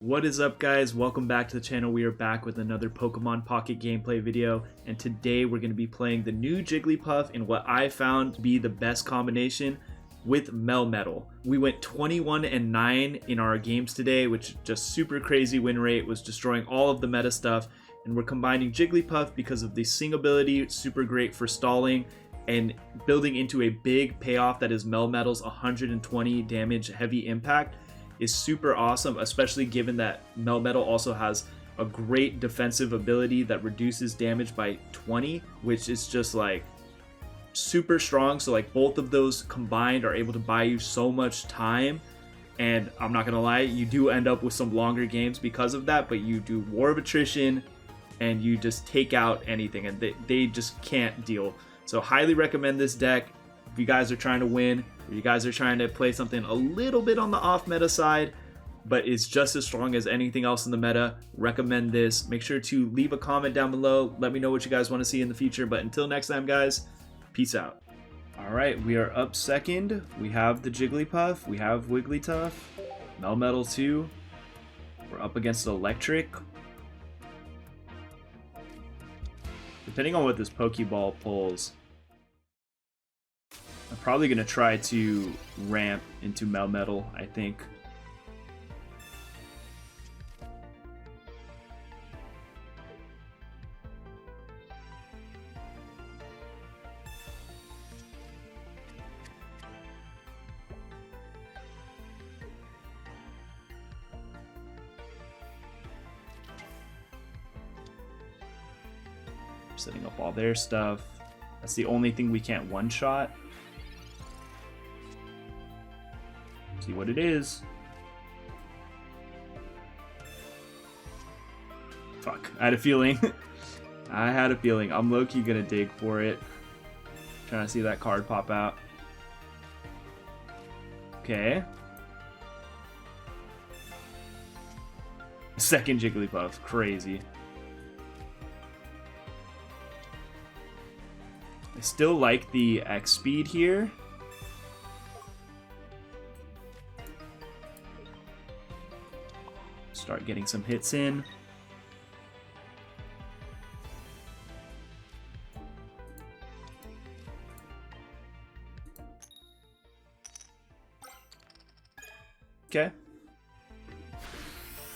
What is up, guys? Welcome back to the channel. We are back with another Pokemon Pocket gameplay video, and today we're going to be playing the new Jigglypuff in what I found to be the best combination with Melmetal. We went 21-9 in our games today, which is just super crazy win rate, was destroying all of the meta stuff, and we're combining Jigglypuff because of the Sing ability, super great for stalling, and building into a big payoff that is Melmetal's 120 damage heavy impact is super awesome, especially given that Melmetal also has a great defensive ability that reduces damage by 20, which is just like super strong. So like both of those combined are able to buy you so much time, and I'm not gonna lie, you do end up with some longer games because of that, but you do War of Attrition and you just take out anything, and they just can't deal. So highly recommend this deck if you guys are trying to win, or you guys are trying to play something a little bit on the off meta side, but it's just as strong as anything else in the meta. Recommend this. Make sure to leave a comment down below. Let me know what you guys want to see in the future. But until next time, guys, peace out. All right, we are up second. We have the Jigglypuff. We have Wigglytuff. Melmetal 2. We're up against Electric. Depending on what this Pokeball pulls, I'm probably going to try to ramp into Melmetal, I think. Setting up all their stuff. That's the only thing we can't one-shot. See what it is. Fuck, I had a feeling. I had a feeling. I'm low-key gonna dig for it. Trying to see that card pop out. Okay. Second Jigglypuff, crazy. I still like the X speed here. Start getting some hits in. Okay.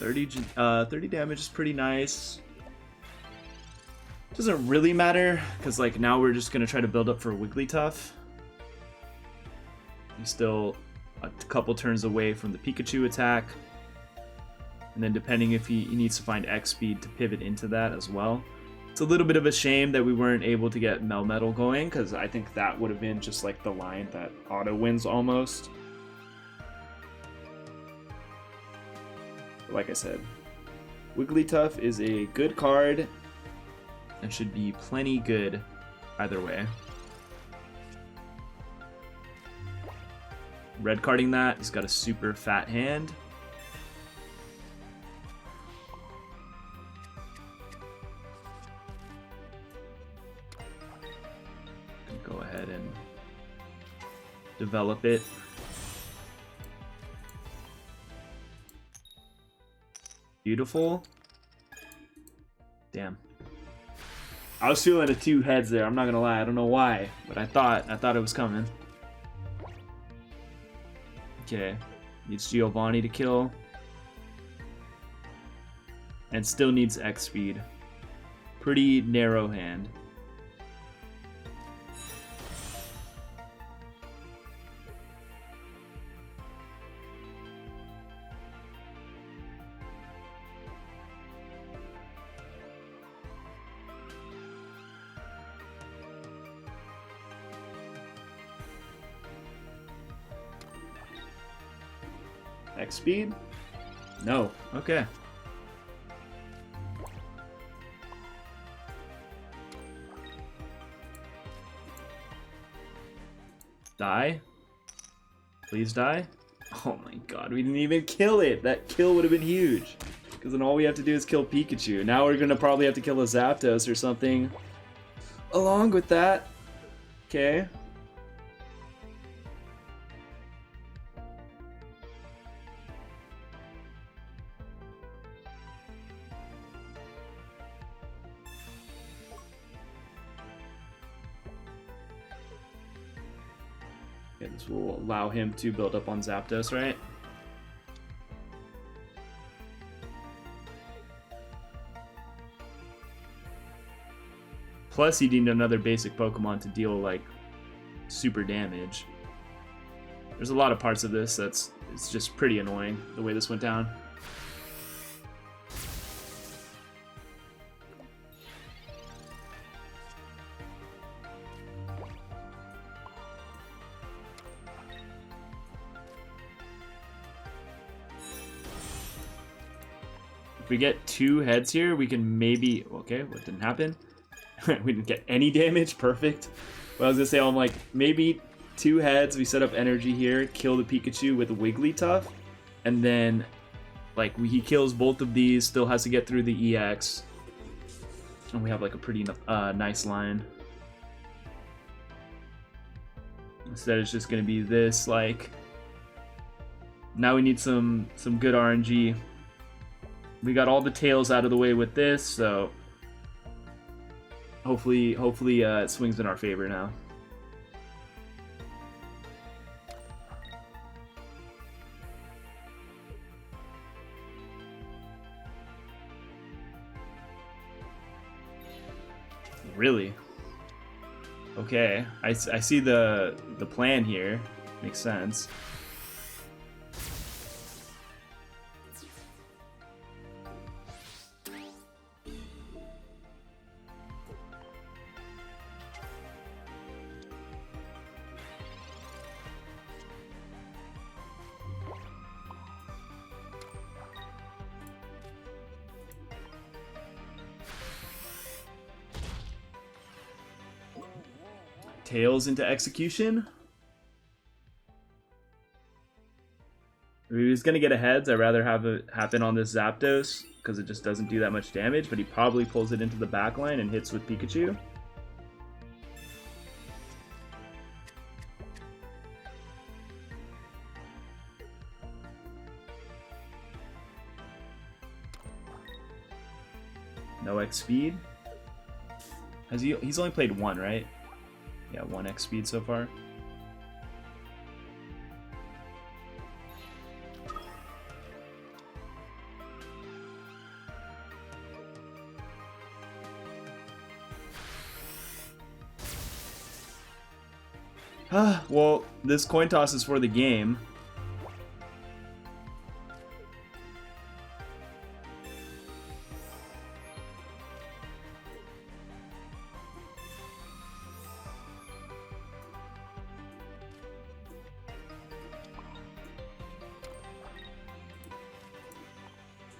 30 damage is pretty nice. Doesn't really matter, because like now we're just gonna try to build up for Wigglytuff. He's still a couple turns away from the Pikachu attack. And then depending if he needs to find X speed to pivot into that as well. It's a little bit of a shame that we weren't able to get Melmetal going, because I think that would have been just like the line that auto wins almost. But like I said, Wigglytuff is a good card and should be plenty good either way. Red carding that, he's got a super fat hand. Go ahead and develop it. Beautiful. Damn. I was feeling the two heads there, I'm not gonna lie. I don't know why, but I thought it was coming. Okay. Needs Giovanni to kill. And still needs X speed. Pretty narrow hand. X speed? No. Okay. Die. Please die. Oh my god, we didn't even kill it. That kill would have been huge. Because then all we have to do is kill Pikachu. Now we're going to probably have to kill a Zapdos or something along with that. Okay. Okay, this will allow him to build up on Zapdos, right? Plus, he needed another basic Pokemon to deal, like, super damage. There's a lot of parts of this it's just pretty annoying, the way this went down. If we get 2 heads here, we can maybe... Okay, what didn't happen? We didn't get any damage. Perfect. Well, I was gonna say, I'm like, maybe 2 heads. We set up energy here, kill the Pikachu with Wigglytuff, and then, like, he kills both of these, still has to get through the EX, and we have, like, a pretty nice line. Instead, it's just gonna be this, like... Now we need some good RNG. We got all the tails out of the way with this, so hopefully it swings in our favor now. Really? Okay, I see the plan here. Makes sense. Tails into execution. If he was gonna get a heads, I'd rather have it happen on this Zapdos because it just doesn't do that much damage, but he probably pulls it into the back line and hits with Pikachu. No X speed. He's only played 1, right? Yeah, 1 X speed so far. Well, this coin toss is for the game.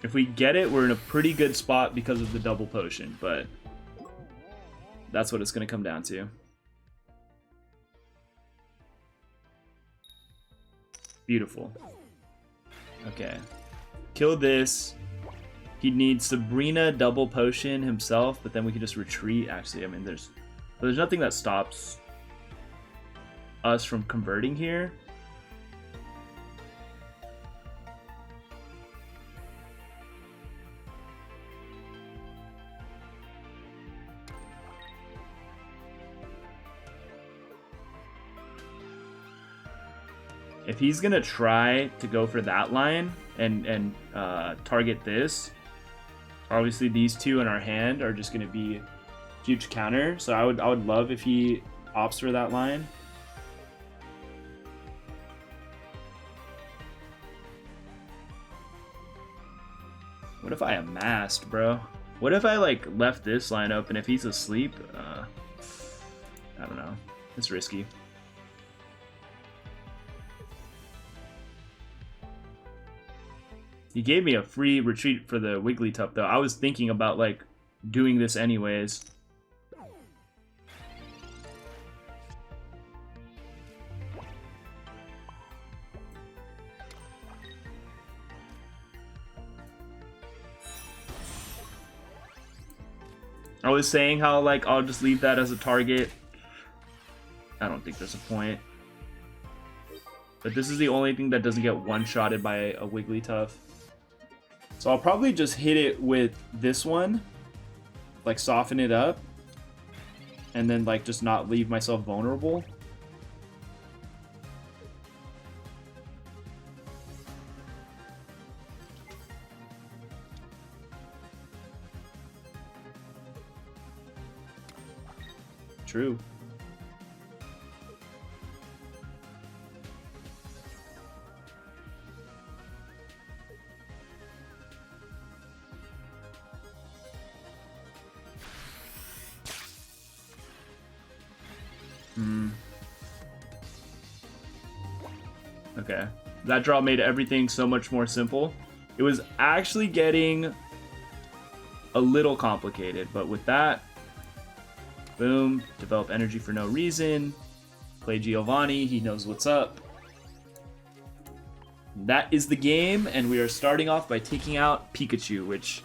If we get it, we're in a pretty good spot because of the double potion, but that's what it's going to come down to. Beautiful. Okay. Kill this. He'd need Sabrina double potion himself, but then we could just retreat. Actually, I mean, there's nothing that stops us from converting here. If he's gonna try to go for that line and target this, obviously these two in our hand are just gonna be huge counter. So I would love if he opts for that line. What if I amassed, bro? What if I like left this line open if he's asleep? I don't know. It's risky. He gave me a free retreat for the Wigglytuff, though. I was thinking about, like, doing this anyways. I was saying how, like, I'll just leave that as a target. I don't think there's a point. But this is the only thing that doesn't get one-shotted by a Wigglytuff. So I'll probably just hit it with this one, like soften it up, and then like just not leave myself vulnerable. True. Okay. That draw made everything so much more simple. It was actually getting a little complicated, but with that, boom, develop energy for no reason, play Giovanni, he knows what's up. That is the game, and we are starting off by taking out Pikachu, which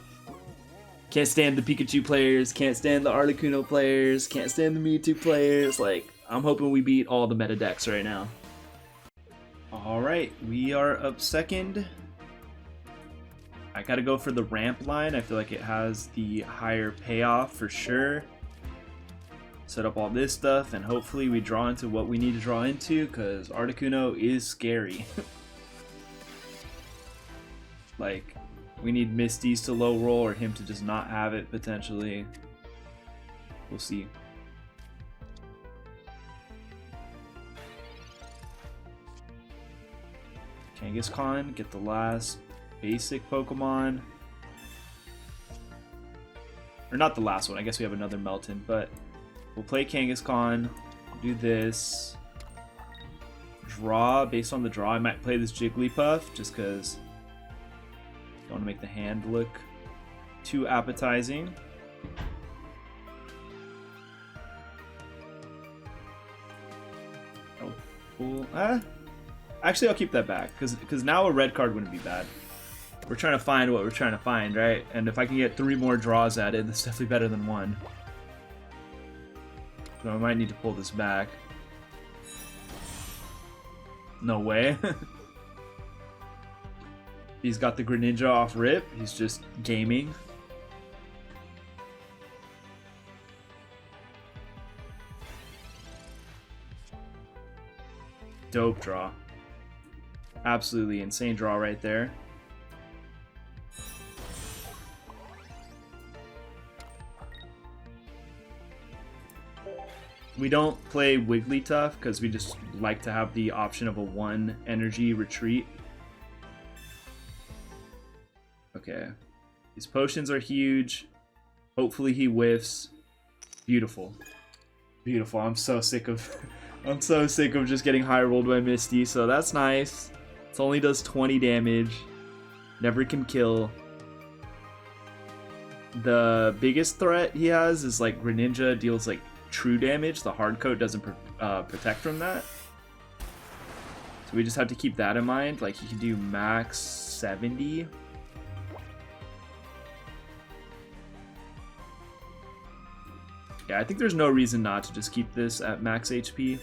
can't stand the Pikachu players, can't stand the Articuno players, can't stand the Mewtwo players. Like, I'm hoping we beat all the meta decks right now. Alright, we are up second. I gotta go for the ramp line. I feel like it has the higher payoff for sure. Set up all this stuff, and hopefully we draw into what we need to draw into, because Articuno is scary. Like, we need Misty's to low roll, or him to just not have it, potentially. We'll see. Kangaskhan, get the last basic Pokemon. Or not the last one, I guess we have another Melton, but we'll play Kangaskhan, do this. Draw, based on the draw, I might play this Jigglypuff, just because I don't want to make the hand look too appetizing. Oh, cool. Actually, I'll keep that back, because now a red card wouldn't be bad. We're trying to find what we're trying to find, right? And if I can get 3 more draws at it, that's definitely better than 1. So I might need to pull this back. No way. He's got the Greninja off rip. He's just gaming. Dope draw. Absolutely insane draw right there. We don't play Wigglytuff because we just like to have the option of a 1 energy retreat. Okay. These potions are huge. Hopefully he whiffs. Beautiful. Beautiful. I'm so sick of I'm so sick of just getting high rolled by Misty, so that's nice. It only does 20 damage. Never can kill. The biggest threat he has is like Greninja deals like true damage. The hard coat doesn't protect from that. So we just have to keep that in mind. Like he can do max 70. Yeah, I think there's no reason not to just keep this at max HP.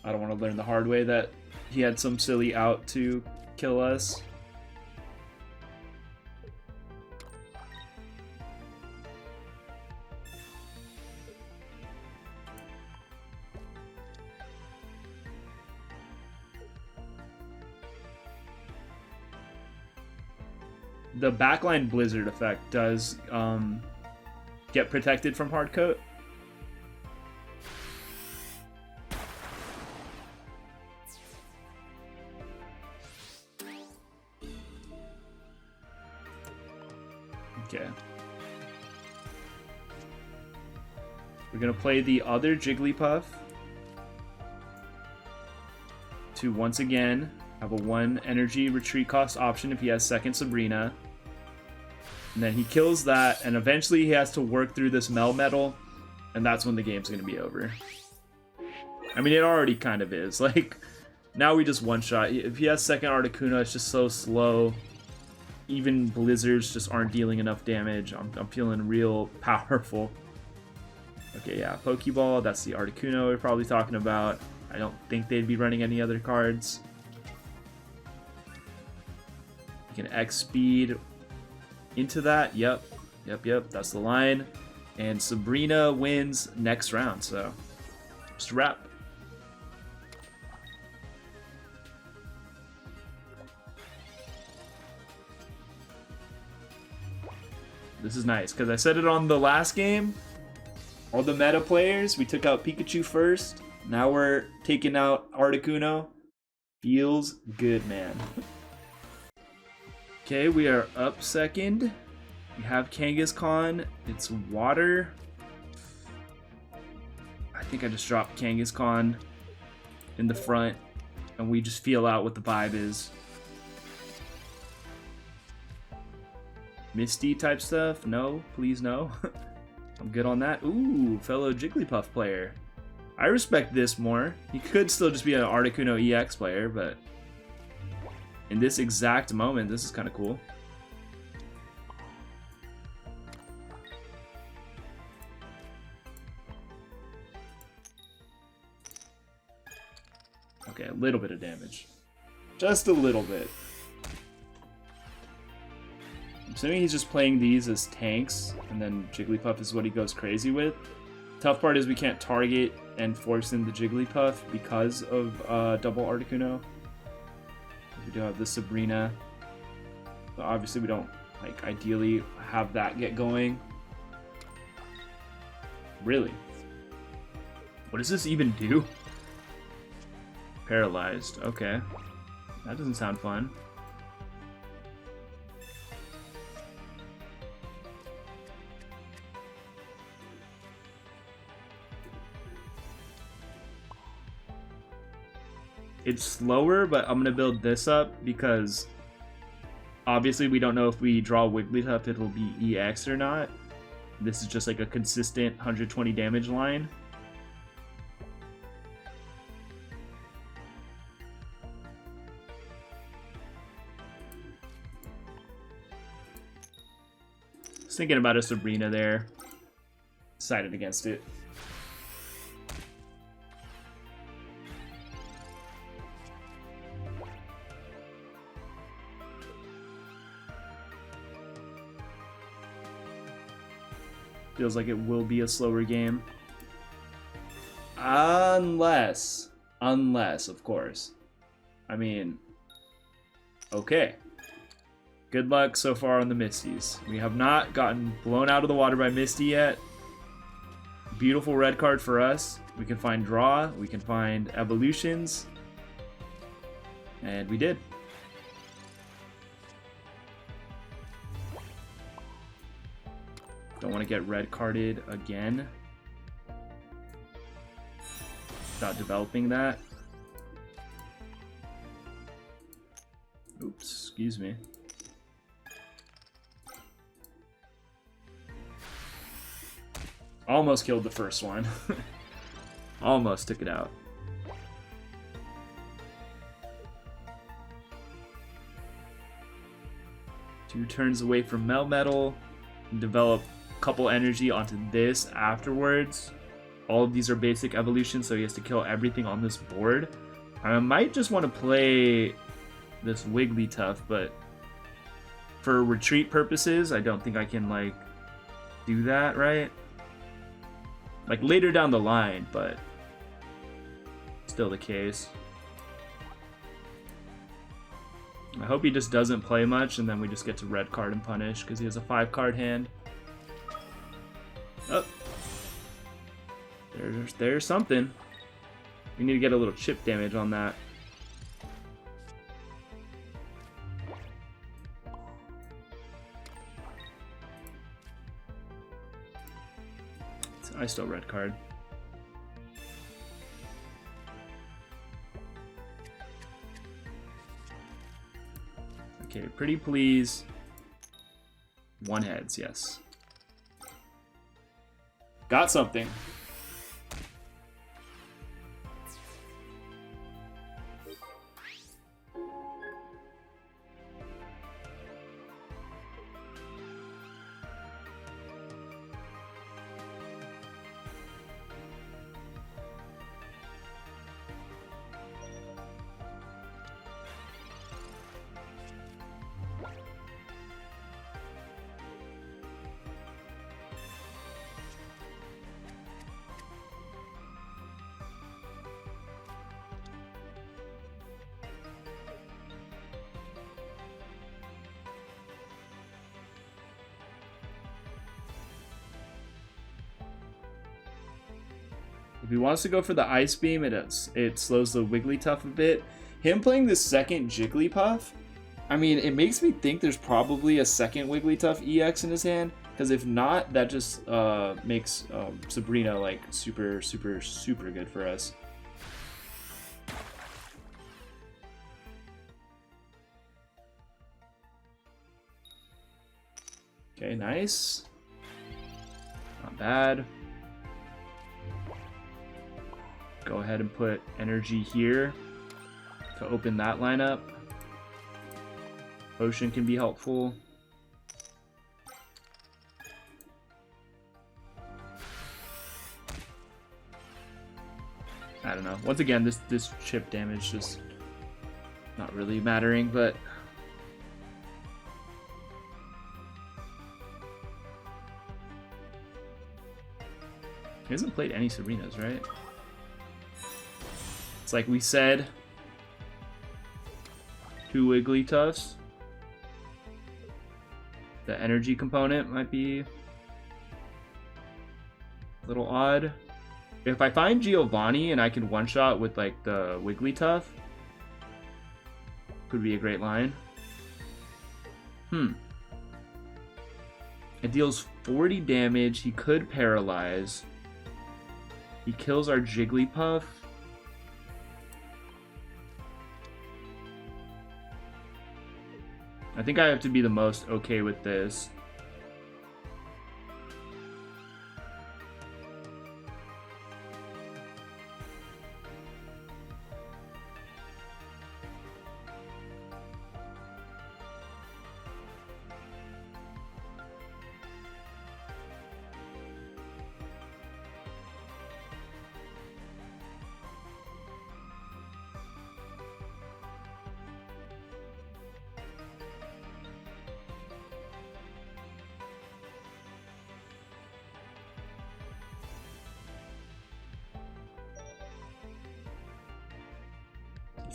I don't want to learn the hard way that he had some silly out to kill us. The backline Blizzard effect does get protected from hard coat. Okay. We're gonna play the other Jigglypuff to once again have a 1 energy retreat cost option if he has second Sabrina. And then he kills that, and eventually he has to work through this Melmetal, and that's when the game's gonna be over. I mean, it already kind of is. Like, now we just one-shot. If he has second Articuno, it's just so slow. Even Blizzards just aren't dealing enough damage. I'm feeling real powerful. Okay, yeah, Pokeball, that's the Articuno we're probably talking about. I don't think they'd be running any other cards. You can X speed into that. Yep, that's the line. And Sabrina wins next round, so just a wrap. This is nice, because I said it on the last game. All the meta players, we took out Pikachu first. Now we're taking out Articuno. Feels good, man. Okay, we are up second. We have Kangaskhan. It's water. I think I just dropped Kangaskhan in the front, and we just feel out what the vibe is. Misty type stuff? No, please no. I'm good on that. Ooh, fellow Jigglypuff player. I respect this more. He could still just be an Articuno EX player, but in this exact moment, this is kind of cool. Okay, a little bit of damage. Just a little bit. I'm assuming he's just playing these as tanks, and then Jigglypuff is what he goes crazy with. Tough part is we can't target and force in the Jigglypuff because of double Articuno. We do have the Sabrina, but obviously we don't like ideally have that get going. Really? What does this even do? Paralyzed. Okay. That doesn't sound fun. It's slower, but I'm going to build this up because obviously we don't know if we draw Wigglytuff it'll be EX or not. This is just like a consistent 120 damage line. I was thinking about a Sabrina there. Decided against it. Feels like it will be a slower game. Unless, of course. I mean, okay. Good luck so far on the Misties. We have not gotten blown out of the water by Misty yet. Beautiful red card for us. We can find draw, we can find evolutions. And we did. Don't want to get red carded again without developing that. Oops, excuse me. Almost killed the first one. Almost took it out. Two turns away from Melmetal. Develop couple energy onto this afterwards. All of these are basic evolutions, so he has to kill everything on this board. I might just want to play this Wigglytuff, but for retreat purposes, I don't think I can like do that, right? Like later down the line, but still the case. I hope he just doesn't play much and then we just get to red card and punish because he has a 5-card hand. Oh, there's something. We need to get a little chip damage on that. I still red card. Okay, pretty please. One heads, yes. Got something. he wants to go for the Ice Beam, it slows the Wigglytuff a bit. Him playing the second Jigglypuff, I mean, it makes me think there's probably a second Wigglytuff EX in his hand, because if not, that just makes Sabrina like super good for us. Okay, nice. Not bad. Go ahead and put energy here to open that lineup. Potion can be helpful. I don't know. Once again, this chip damage just not really mattering, but he hasn't played any Sabrinas, right? It's like we said, 2 Wigglytuffs. The energy component might be a little odd. If I find Giovanni and I can one-shot with like the Wigglytuff, could be a great line. It deals 40 damage. He could paralyze. He kills our Jigglypuff. I think I have to be the most okay with this.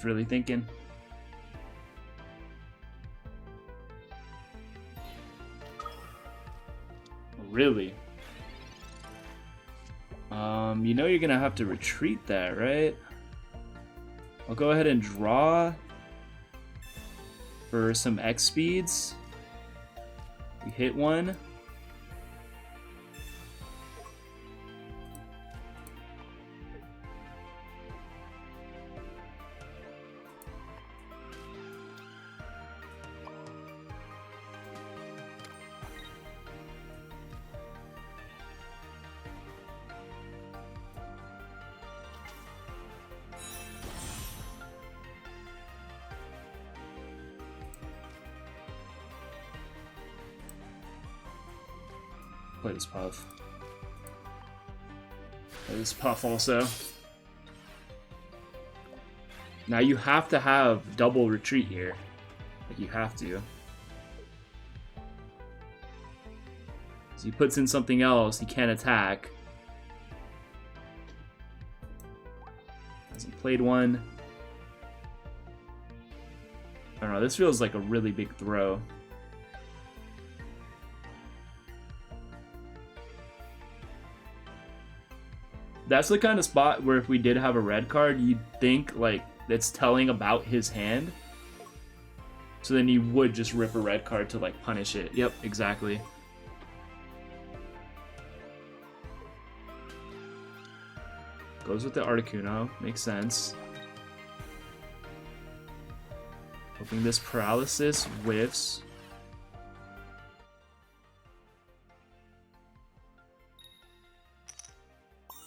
Really thinking. Really? You know you're gonna have to retreat that, right? I'll go ahead and draw for some X speeds. We hit one. Play this Puff. Play this Puff also. Now you have to have double retreat here. Like you have to. So he puts in something else, he can't attack. Hasn't played one. I don't know, this feels like a really big throw. That's the kind of spot where if we did have a red card, you'd think like it's telling about his hand. So then you would just rip a red card to like punish it. Yep, exactly. Goes with the Articuno, makes sense. Hoping this paralysis whiffs.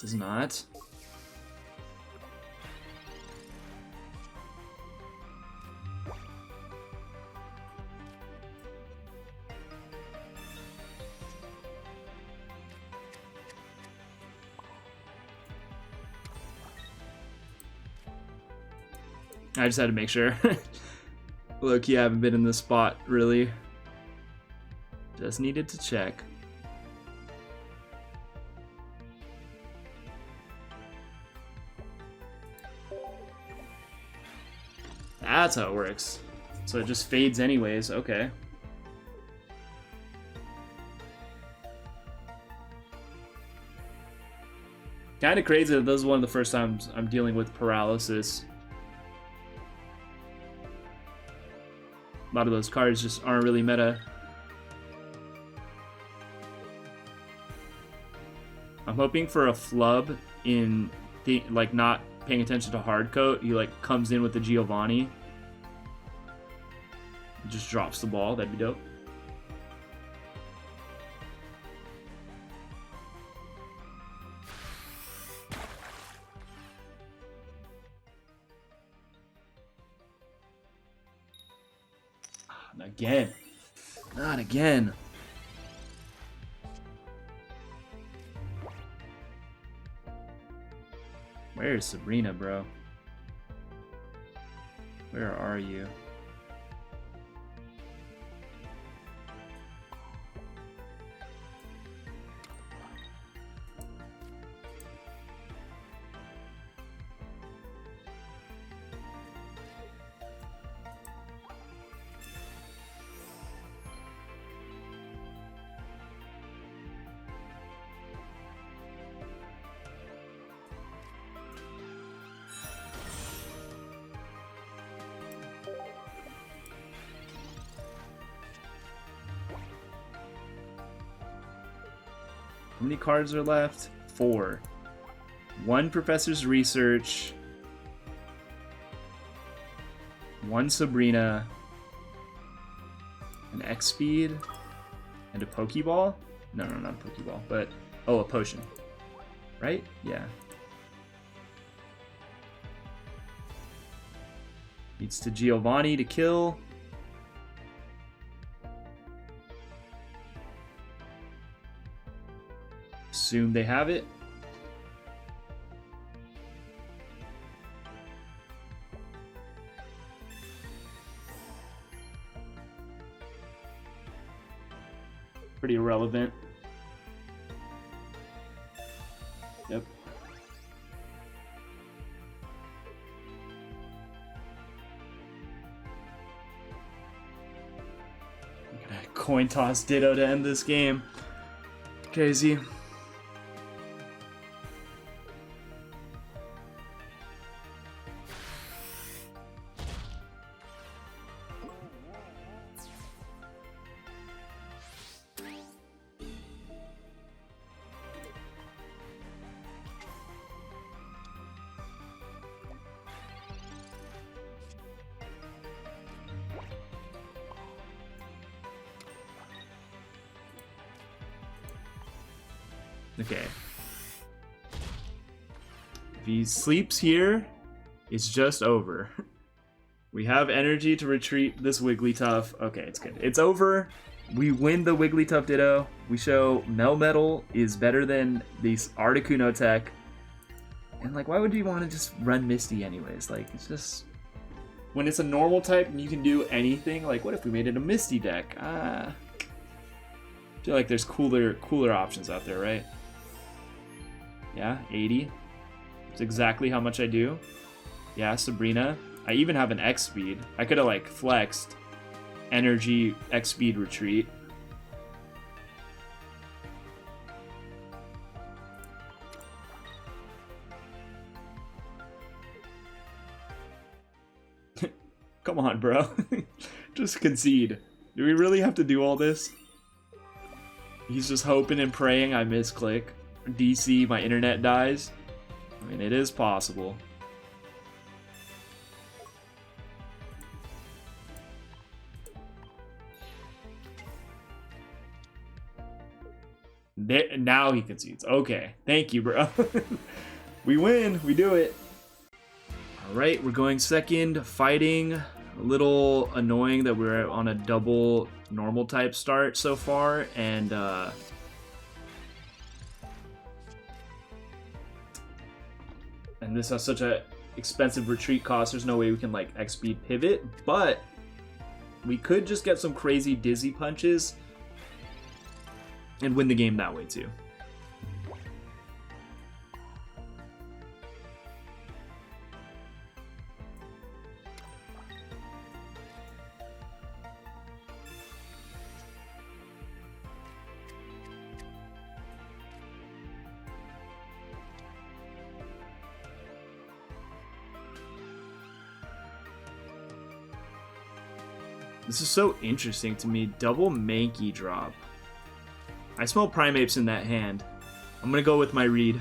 Does not. I just had to make sure. Look, you haven't been in this spot, really. Just needed to check. That's how it works. So it just fades anyways, okay. Kind of crazy that this is one of the first times I'm dealing with paralysis. A lot of those cards just aren't really meta. I'm hoping for a flub in the, like, not paying attention to hard coat. He like comes in with the Giovanni. Just drops the ball. That'd be dope. Not again. Not again. Where is Sabrina, bro? Where are you? How many cards are left? 4. 1 Professor's Research. 1 Sabrina. An X-Speed. And a Pokeball? No, not a Pokeball, but... Oh, a Potion. Right? Yeah. Needs to Giovanni to kill. Assume they have it. Pretty irrelevant. Yep. I'm gonna coin toss Ditto to end this game. Crazy. Okay. If he sleeps here, it's just over. We have energy to retreat this Wigglytuff. Okay, it's good. It's over. We win the Wigglytuff Ditto. We show Melmetal is better than these Articuno tech. And like, why would you want to just run Misty anyways? Like, it's just... When it's a normal type and you can do anything, like, what if we made it a Misty deck? I feel like there's cooler options out there, right? Yeah, 80. It's exactly how much I do. Yeah, Sabrina. I even have an X speed. I could have like flexed energy X speed retreat. Come on, bro. Just concede. Do we really have to do all this? He's just hoping and praying I misclick. DC, my internet dies. I mean, it is possible. Now he concedes. Okay, thank you, bro. We win. We do it. All right, we're going second, fighting. A little annoying that we're on a double normal type start so far, and this has such a expensive retreat cost. There's no way we can like X speed pivot, but we could just get some crazy dizzy punches and win the game that way too. This is so interesting to me. Double Mankey drop. I smell Primeapes in that hand. I'm gonna go with my read.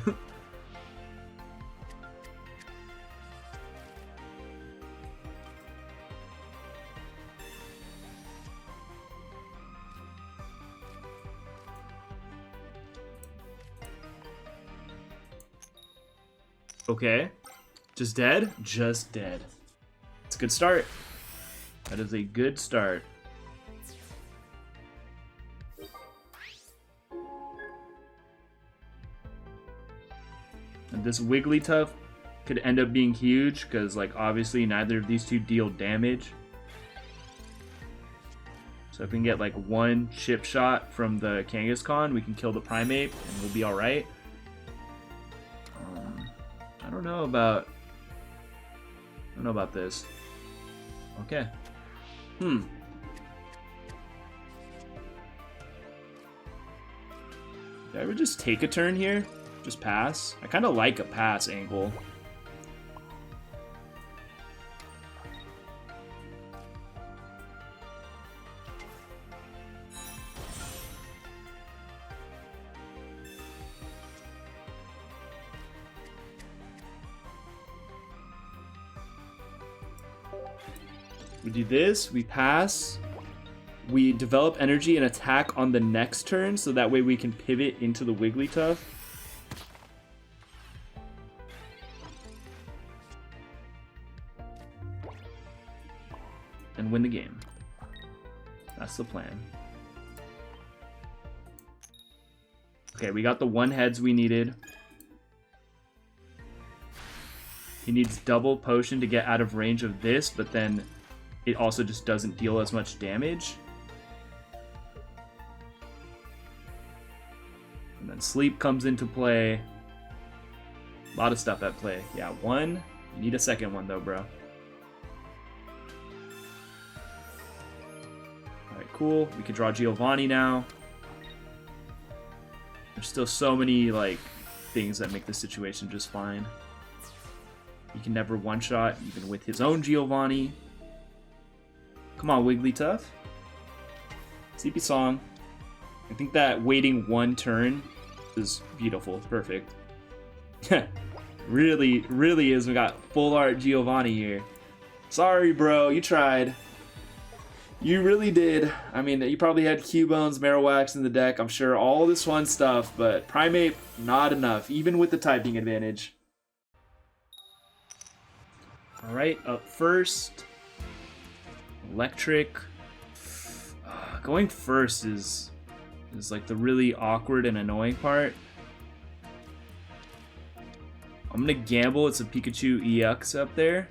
Okay. Just dead? Just dead. It's a good start. That is a good start. And this Wigglytuff could end up being huge because, like, obviously neither of these two deal damage. So if we can get like one chip shot from the Kangaskhan, we can kill the Primeape and we'll be alright. I don't know about this. Okay. Did I ever just take a turn here? Just pass? I kind of like a pass angle. We do this, we pass, we develop energy and attack on the next turn, so that way we can pivot into the Wigglytuff. And win the game. That's the plan. Okay, we got the 1-heads we needed. He needs double potion to get out of range of this, but then it also just doesn't deal as much damage. And then sleep comes into play. A lot of stuff at play. Yeah, one. You need a second one though, bro. Alright, cool. We can draw Giovanni now. There's still so many, like, things that make this situation just fine. He can never one-shot, even with his own Giovanni. Come on, Wigglytuff. Sleepy Song. I think that waiting one turn is beautiful. Perfect. really is. We got full art Giovanni here. Sorry, bro. You tried. You really did. I mean, you probably had Cubone, Marowak in the deck. I'm sure all this fun stuff, but Primeape, not enough, even with the typing advantage. Alright, up first. Electric. Going first is like the really awkward and annoying part. I'm gonna gamble it's a Pikachu EX up there.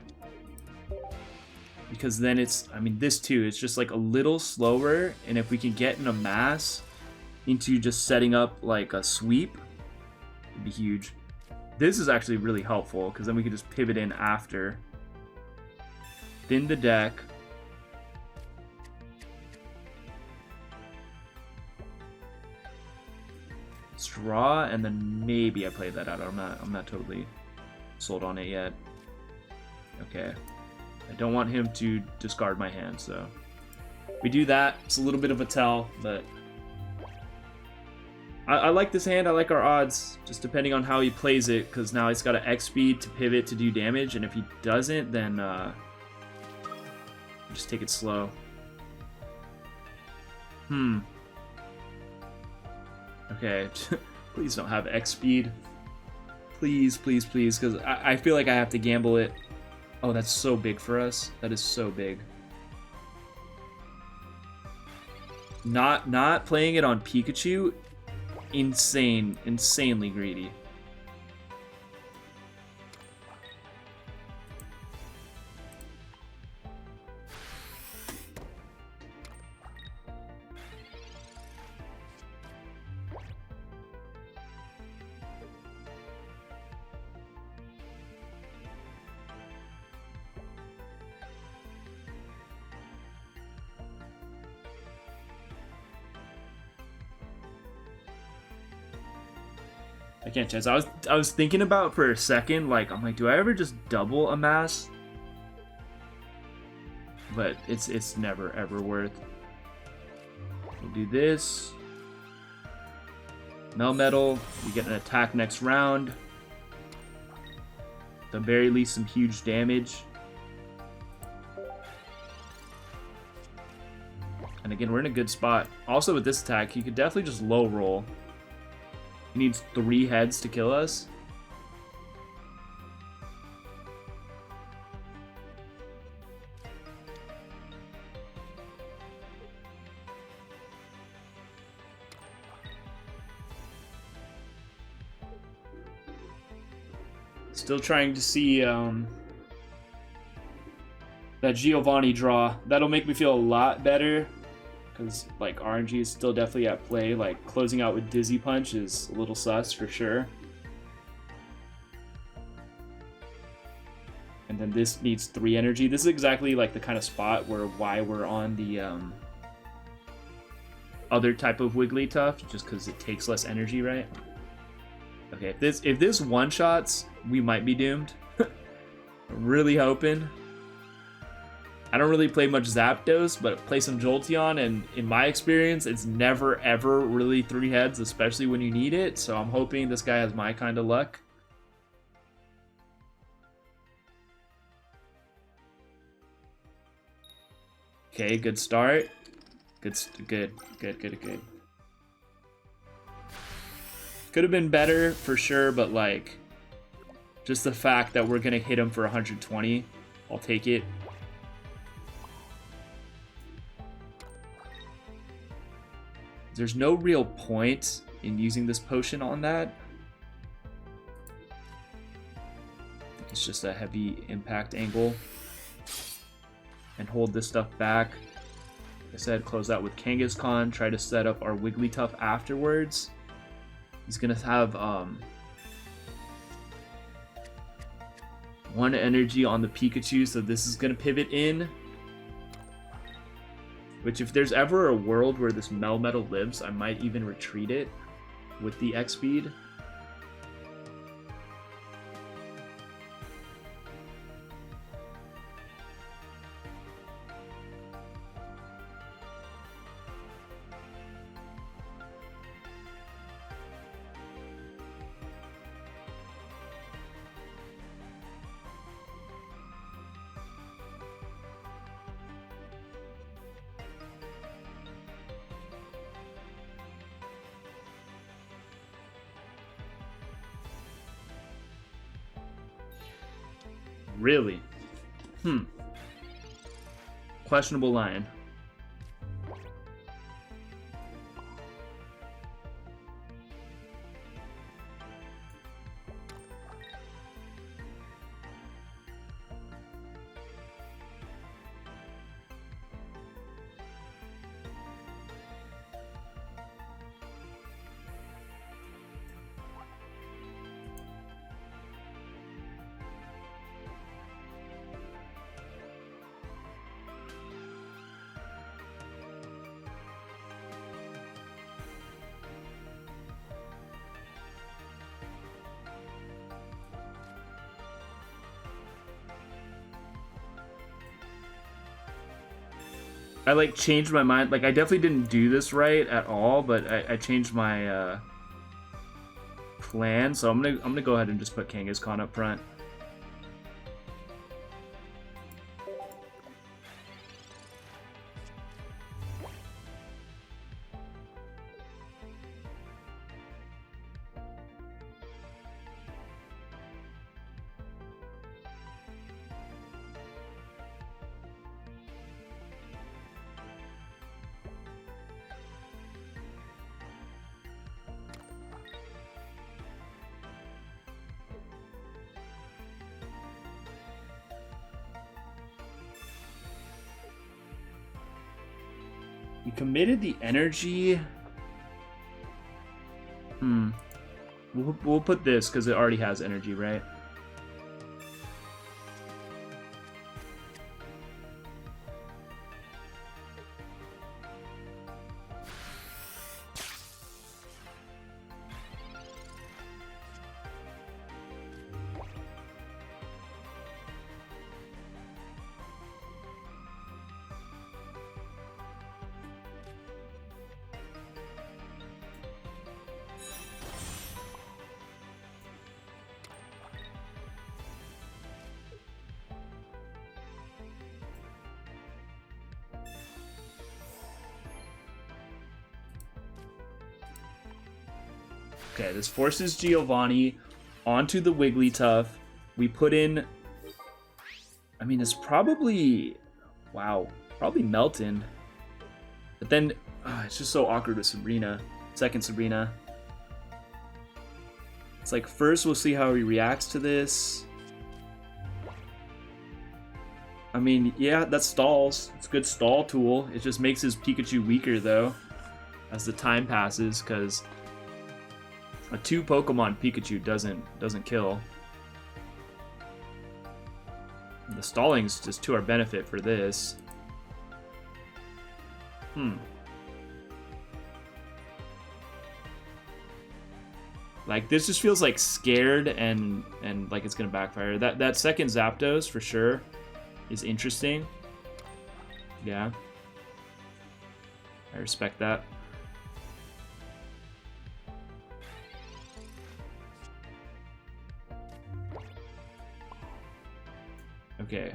Because then it's, I mean, this too, it's just like a little slower, and if we can get in a mass into just setting up like a sweep, it'd be huge. This is actually really helpful, because then we can just pivot in after. Thin the deck. Draw, and then maybe I play that out. I'm not totally sold on it yet. Okay. I don't want him to discard my hand, so we do that. It's a little bit of a tell, but I like this hand. I like our odds, just depending on how he plays it, because now he's got an X speed to pivot to do damage, and if he doesn't, then just take it slow. Okay, please don't have X speed. Please, please, please, because I feel like I have to gamble it. Oh, that's so big for us. That is so big. Not playing it on Pikachu, insanely greedy. I can't chance. I was thinking about for a second, like, I'm like, do I ever just double a mass? but it's never ever worth. We'll do this. Melmetal, we get an attack next round. At the very least, some huge damage. And again, we're in a good spot. Also with this attack, he could definitely just low roll. He needs 3 heads to kill us. Still trying to see that Giovanni draw. That'll make me feel a lot better. Because, like, RNG is still definitely at play. Like, closing out with Dizzy Punch is a little sus for sure. And then this needs 3 energy. This is exactly, like, the kind of spot why we're on the other type of Wigglytuff. Just because it takes less energy, right? Okay, if this one-shots, we might be doomed. I'm really hoping. I don't really play much Zapdos, but play some Jolteon, and in my experience, it's never ever really 3 heads, especially when you need it, so I'm hoping this guy has my kind of luck. Okay, good start. Good. Could have been better, for sure, but, like, just the fact that we're gonna hit him for 120, I'll take it. There's no real point in using this potion on that. It's just a heavy impact angle. And hold this stuff back. Like I said, close out with Kangaskhan, try to set up our Wigglytuff afterwards. He's gonna have 1 energy on the Pikachu, so this is gonna pivot in. Which, if there's ever a world where this Melmetal lives, I might even retreat it with the X speed. Really? Questionable line. I like changed my mind. Like, I definitely didn't do this right at all, but I changed my plan. So I'm gonna go ahead and just put Kangaskhan up front. We committed the energy. We'll put this because it already has energy, right? Okay, this forces Giovanni onto the Wigglytuff. We put in... I mean, it's probably... Wow, probably Melton. But then, it's just so awkward with Sabrina. Second Sabrina. It's like, first we'll see how he reacts to this. I mean, yeah, that stalls. It's a good stall tool. It just makes his Pikachu weaker, though, as the time passes, because a 2 Pokemon Pikachu doesn't kill. The stalling's just to our benefit for this. Like, this just feels like scared and like it's gonna backfire. That second Zapdos for sure is interesting. Yeah, I respect that. Okay,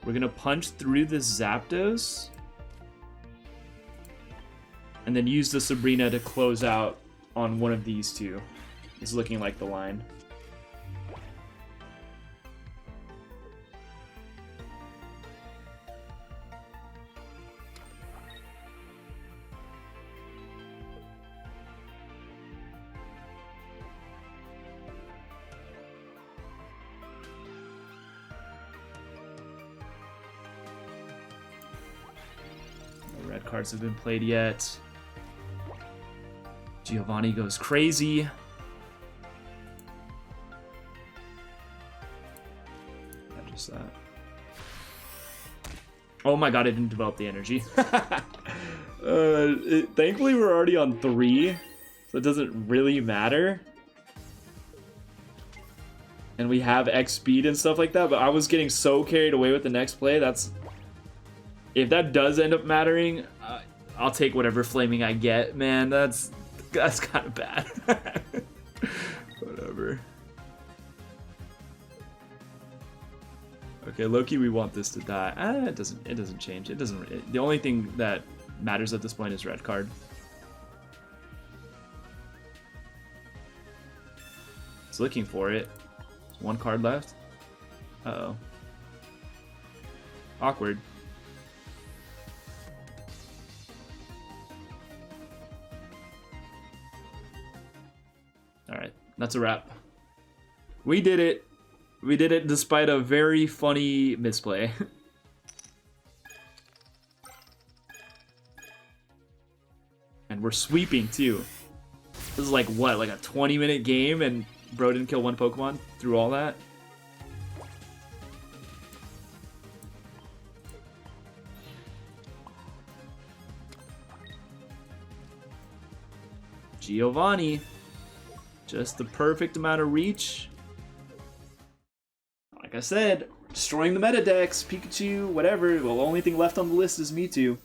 we're gonna punch through this Zapdos and then use the Sabrina to close out on one of these two. It's looking like the line. No red cards have been played yet. Giovanni goes crazy. Just that. Oh my god, I didn't develop the energy. Thankfully, we're already on 3, so it doesn't really matter. And we have X speed and stuff like that, but I was getting so carried away with the next play. If that does end up mattering, I'll take whatever flaming I get, man. That's kind of bad. Whatever. Okay, Loki, we want this to die. It doesn't change. The only thing that matters at this point is red card. It's looking for it. 1 card left. Uh-oh. Awkward. Alright, that's a wrap. We did it. We did it despite a very funny misplay. And we're sweeping too. This is like what, like a 20-minute game and bro didn't kill 1 Pokemon through all that? Giovanni. Just the perfect amount of reach. Like I said, destroying the meta decks, Pikachu, whatever. Well, the only thing left on the list is Mewtwo.